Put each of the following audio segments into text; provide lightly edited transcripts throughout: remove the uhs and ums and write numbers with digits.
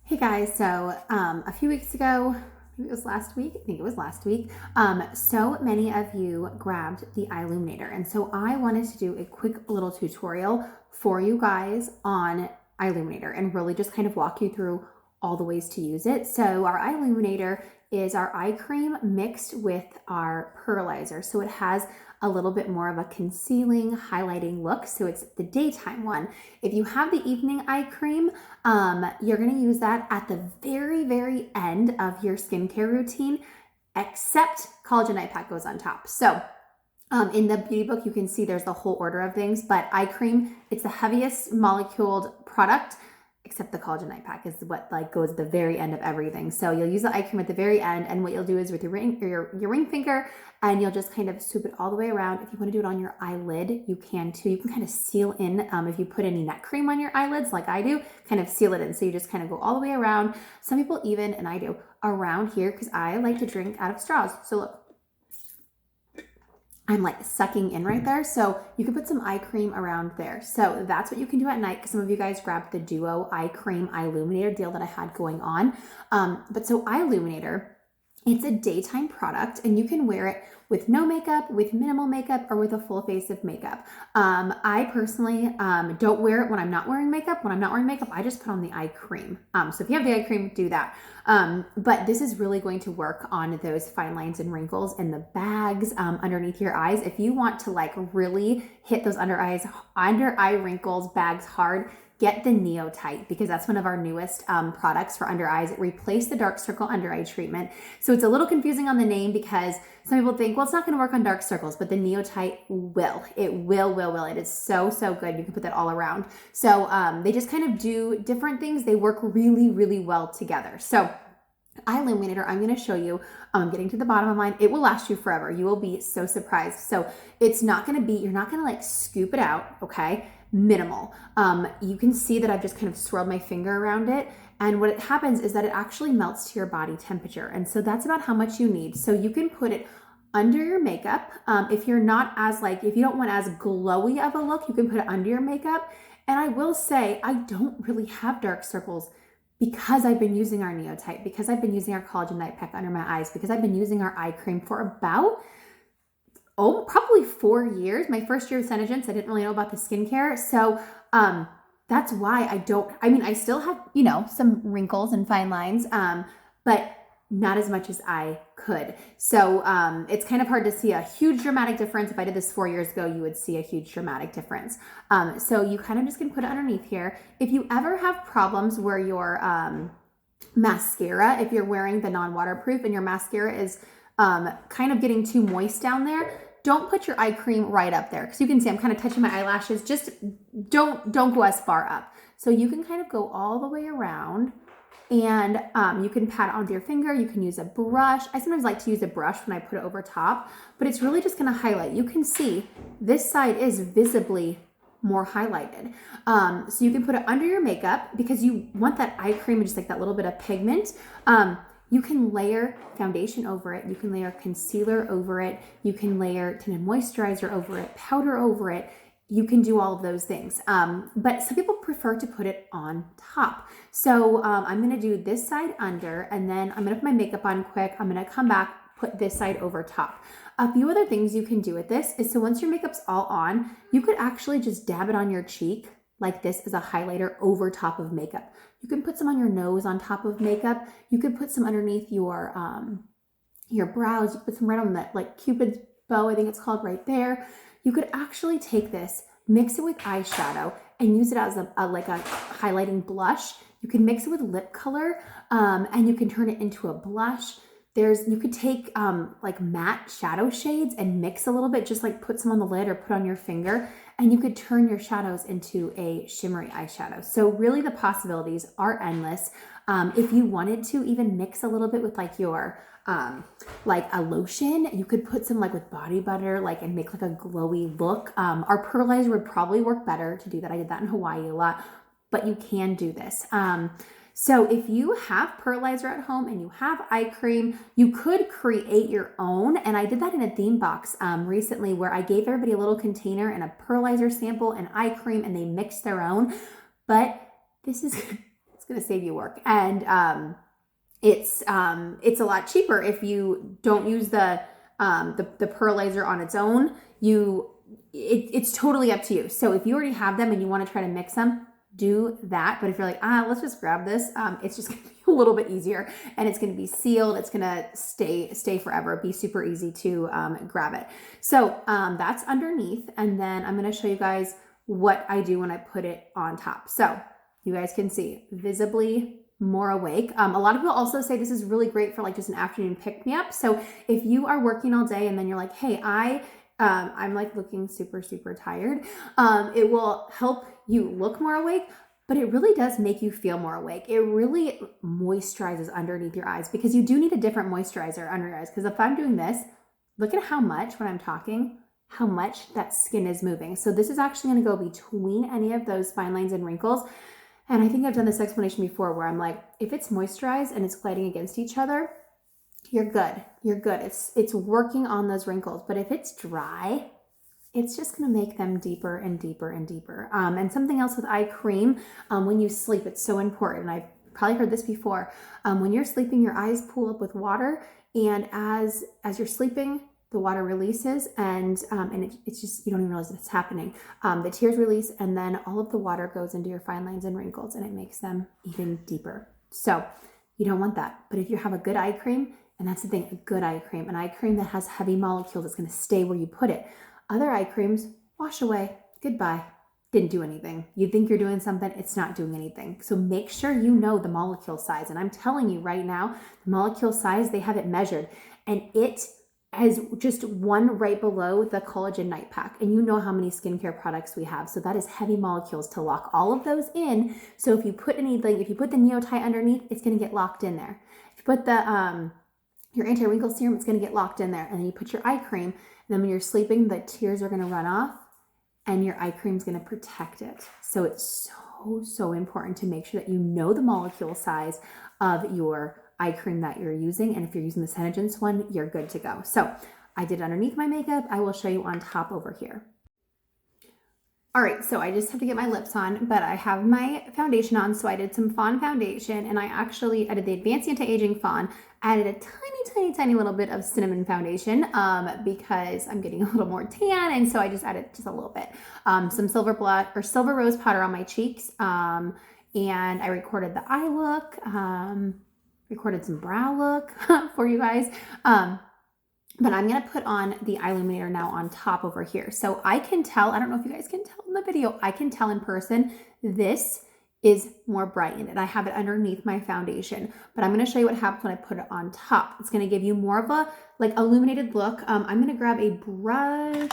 Hey guys, so a few weeks ago, maybe it was last week, I think it was last week, so many of you grabbed the EyeLuminator. And so I wanted to do a quick little tutorial for you guys on EyeLuminator and really just kind of walk you through all the ways to use it. So our EyeLuminator is our eye cream mixed with our pearlizer. So it has a little bit more of a concealing, highlighting look. So it's the daytime one. If you have the evening eye cream, you're going to use that at the very end of your skincare routine, except collagen night pack goes on top. So in the beauty book, you can see there's the whole order of things, but eye cream, it's the heaviest moleculed product, except the collagen night pack is what goes at the very end of everything. So you'll use the eye cream at the very end, and what you'll do is with your ring finger, and you'll just kind of swoop it all the way around. If you want to do it on your eyelid, you can too. You can kind of seal in, if you put any neck cream on your eyelids like I do, kind of seal it in. So you just kind of go all the way around. Some people even, and I do, around here, because I like to drink out of straws. So look, I'm like sucking in right there. So you can put some eye cream around there. So that's what you can do at night, because some of you guys grabbed the Duo Eye Cream EyeLuminator deal that I had going on. But so EyeLuminator, it's a daytime product, and you can wear it with no makeup, with minimal makeup, or with a full face of makeup. I personally don't wear it when I'm not wearing makeup. When I'm not wearing makeup, I just put on the eye cream. So if you have the eye cream, do that. But this is really going to work on those fine lines and wrinkles and the bags underneath your eyes. If you want to really hit those under eye wrinkles, bags hard, get the Neo Tight, because that's one of our newest products for under eyes. It replaced the dark circle under eye treatment. So it's a little confusing on the name, because some people think, well, it's not going to work on dark circles, but the Neo Tight will. It will. It is so good. You can put that all around. So they just kind of do different things. They work really well together. So EyeLuminator, I'm going to show you. I'm getting to the bottom of mine. It will last you forever. You will be so surprised. So it's not going to be, you're not going to scoop it out, okay? Minimal. You can see that I've just kind of swirled my finger around it. And what happens is that it actually melts to your body temperature. And so that's about how much you need. So you can put it under your makeup. If you're not as if you don't want as glowy of a look, you can put it under your makeup. And I will say, I don't really have dark circles, because I've been using our Neo Tight, because I've been using our collagen night pack under my eyes, because I've been using our eye cream for about, probably 4 years. My first year of Senegence, I didn't really know about the skincare. So that's why I still have, some wrinkles and fine lines, but not as much as I could. So it's kind of hard to see a huge dramatic difference. If I did this 4 years ago, you would see a huge dramatic difference. So you kind of just can put it underneath here. If you ever have problems where your mascara, if you're wearing the non-waterproof and your mascara is kind of getting too moist down there, don't put your eye cream right up there, because you can see I'm kind of touching my eyelashes. Just don't go as far up. So you can kind of go all the way around, and you can pat it onto your finger. You can use a brush. I sometimes like to use a brush when I put it over top, but it's really just going to highlight. You can see this side is visibly more highlighted. So you can put it under your makeup, because you want that eye cream and just that little bit of pigment. You can layer foundation over it. You can layer concealer over it. You can layer tinted moisturizer over it, powder over it. You can do all of those things. But some people prefer to put it on top. So I'm going to do this side under, and then I'm going to put my makeup on quick. I'm going to come back, put this side over top. A few other things you can do with this is, so once your makeup's all on, you could actually just dab it on your cheek like this as a highlighter over top of makeup. You can put some on your nose on top of makeup. You could put some underneath your brows. You could put some right on that, Cupid's bow, I think it's called, right there. You could actually take this, mix it with eyeshadow, and use it as a highlighting blush. You can mix it with lip color, and you can turn it into a blush. You could take matte shadow shades and mix a little bit, just put some on the lid or put on your finger, and you could turn your shadows into a shimmery eyeshadow. So really the possibilities are endless. If you wanted to even mix a little bit with your a lotion, you could put some with body butter, and make a glowy look. Our pearlizer would probably work better to do that. I did that in Hawaii a lot, but you can do this. So if you have pearlizer at home and you have eye cream, you could create your own. And I did that in a theme box recently, where I gave everybody a little container and a pearlizer sample and eye cream, and they mixed their own. But this is It's going to save you work. And it's a lot cheaper if you don't use the pearlizer on its own. It's totally up to you. So if you already have them and you want to try to mix them, do that. But if you're like, let's just grab this, it's just going to be a little bit easier, and it's going to be sealed. It's going to stay forever. Be super easy to grab it. So that's underneath. And then I'm going to show you guys what I do when I put it on top. So you guys can see visibly more awake. A lot of people also say this is really great for like just an afternoon pick-me-up. So if you are working all day and then you're like, hey, I'm like looking super, super tired. It will help you look more awake, but it really does make you feel more awake. It really moisturizes underneath your eyes, because you do need a different moisturizer under your eyes. Because if I'm doing this, look at how much, when I'm talking, how much that skin is moving. So this is actually going to go between any of those fine lines and wrinkles. And I think I've done this explanation before where I'm like, if it's moisturized and it's gliding against each other, you're good. You're good. It's working on those wrinkles. But if it's dry, it's just going to make them deeper and deeper and deeper. And something else with eye cream, when you sleep, it's so important. I've probably heard this before. When you're sleeping, your eyes pool up with water. And as you're sleeping, the water releases, and it's just, you don't even realize it's happening. The tears release, and then all of the water goes into your fine lines and wrinkles, and it makes them even deeper. So you don't want that. But if you have a good eye cream, and that's the thing, a good eye cream, an eye cream that has heavy molecules, it's going to stay where you put it. Other eye creams, wash away, goodbye, didn't do anything. You think you're doing something, it's not doing anything. So make sure you know the molecule size. And I'm telling you right now, the molecule size, they have it measured, and it has just one right below the collagen night pack. And you know how many skincare products we have. So that is heavy molecules to lock all of those in. So if you put if you put the Neotite underneath, it's going to get locked in there. If you put the your anti-wrinkle serum, it's going to get locked in there. And then you put your eye cream, and then when you're sleeping, the tears are going to run off, and your eye cream is going to protect it. So it's so important to make sure that you know the molecule size of your eye cream that you're using. And if you're using the Senegence one, you're good to go. So I did underneath my makeup. I will show you on top over here. All right, so I just have to get my lips on, but I have my foundation on. So I did some Fawn foundation, and I did the Advanced Anti-Aging Fawn. Added a tiny little bit of cinnamon foundation because I'm getting a little more tan, and so I just added just a little bit. Some silver rose powder on my cheeks, and I recorded the eye look, recorded some brow look for you guys. But I'm going to put on the EyeLuminator now on top over here. So I can tell, I don't know if you guys can tell in the video, I can tell in person, this is more brightened, and I have it underneath my foundation. But I'm going to show you what happens when I put it on top. It's going to give you more of a like illuminated look. I'm going to grab a brush.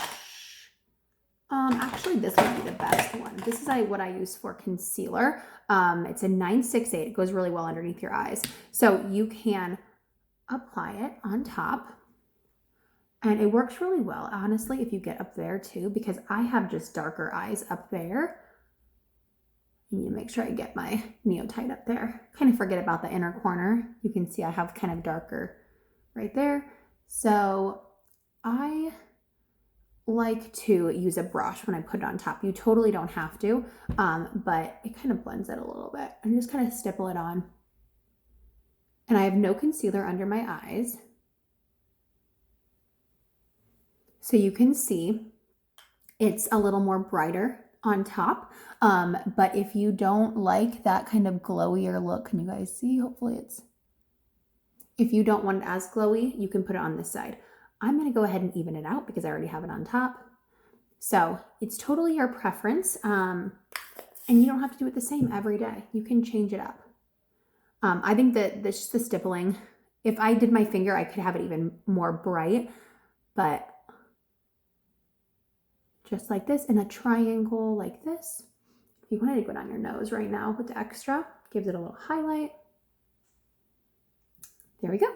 Actually, this would be the best one. This is what I use for concealer. It's a 968. It goes really well underneath your eyes. So you can apply it on top. And it works really well, honestly, if you get up there too, because I have just darker eyes up there. You need to make sure I get my Neotite up there. Kind of forget about the inner corner. You can see I have kind of darker right there. So I like to use a brush when I put it on top. You totally don't have to, but it kind of blends it a little bit. And just kind of stipple it on. And I have no concealer under my eyes. So you can see it's a little more brighter on top. But if you don't like that kind of glowier look, can you guys see? Hopefully if you don't want it as glowy, you can put it on this side. I'm going to go ahead and even it out because I already have it on top. So it's totally your preference. And you don't have to do it the same every day. You can change it up. I think that this the stippling, if I did my finger, I could have it even more bright, but just like this in a triangle like this. If you wanted to go down your nose right now with the extra, gives it a little highlight. There we go.